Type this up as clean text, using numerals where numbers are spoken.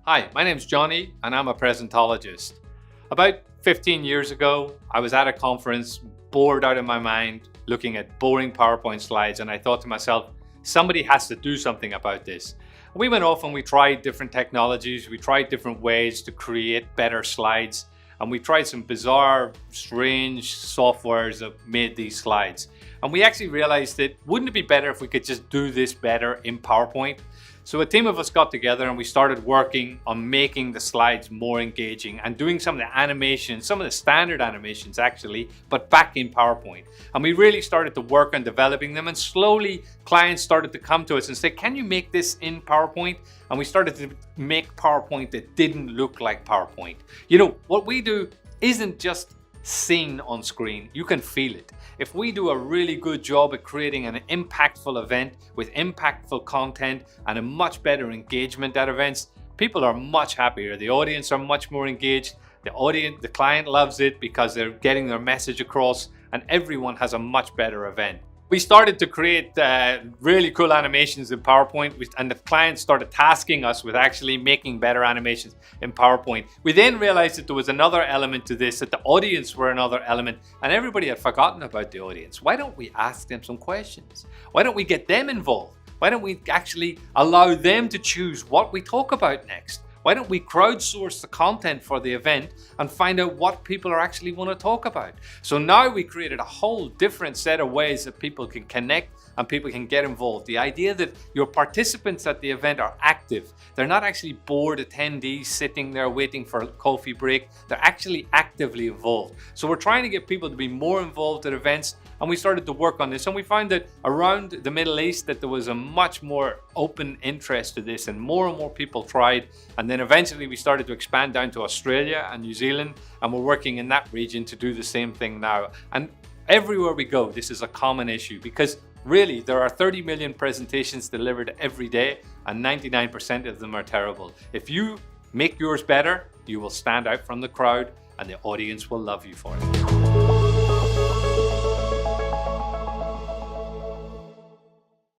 Hi, my name's Johnny and I'm a presentologist. About 15 years ago, I was at a conference, bored out of my mind, looking at boring PowerPoint slides, and I thought to myself, somebody has to do something about this. We went off and we tried different technologies, we tried different ways to create better slides, and we tried some bizarre, strange softwares that made these slides. And we actually realized that wouldn't it be better if we could just do this better in PowerPoint? So a team of us got together and we started working on making the slides more engaging and doing some of the animations, some of the standard animations actually, but back in PowerPoint. And we really started to work on developing them, and slowly clients started to come to us and say, can you make this in PowerPoint? And we started to make PowerPoint that didn't look like PowerPoint. You know, what we do isn't just seen on screen, you can feel it. If we do a really good job at creating an impactful event with impactful content and a much better engagement at events, people are much happier. The audience are much more engaged. The client loves it because they're getting their message across, and everyone has a much better event. We started to create really cool animations in PowerPoint, and the clients started tasking us with actually making better animations in PowerPoint. We then realized that there was another element to this, that the audience were another element, and everybody had forgotten about the audience. Why don't we ask them some questions? Why don't we get them involved? Why don't we actually allow them to choose what we talk about next? Why don't we crowdsource the content for the event and find out what people are actually want to talk about? So now we created a whole different set of ways that people can connect and people can get involved. The idea that your participants at the event are active. They're not actually bored attendees sitting there waiting for a coffee break. They're actually actively involved. So we're trying to get people to be more involved at events, and we started to work on this, and we found that around the Middle East that there was a much more open interest to this, and more people tried. And then eventually we started to expand down to Australia and New Zealand, and we're working in that region to do the same thing now. And everywhere we go, this is a common issue, because really there are 30 million presentations delivered every day and 99% of them are terrible. If you make yours better, you will stand out from the crowd and the audience will love you for it.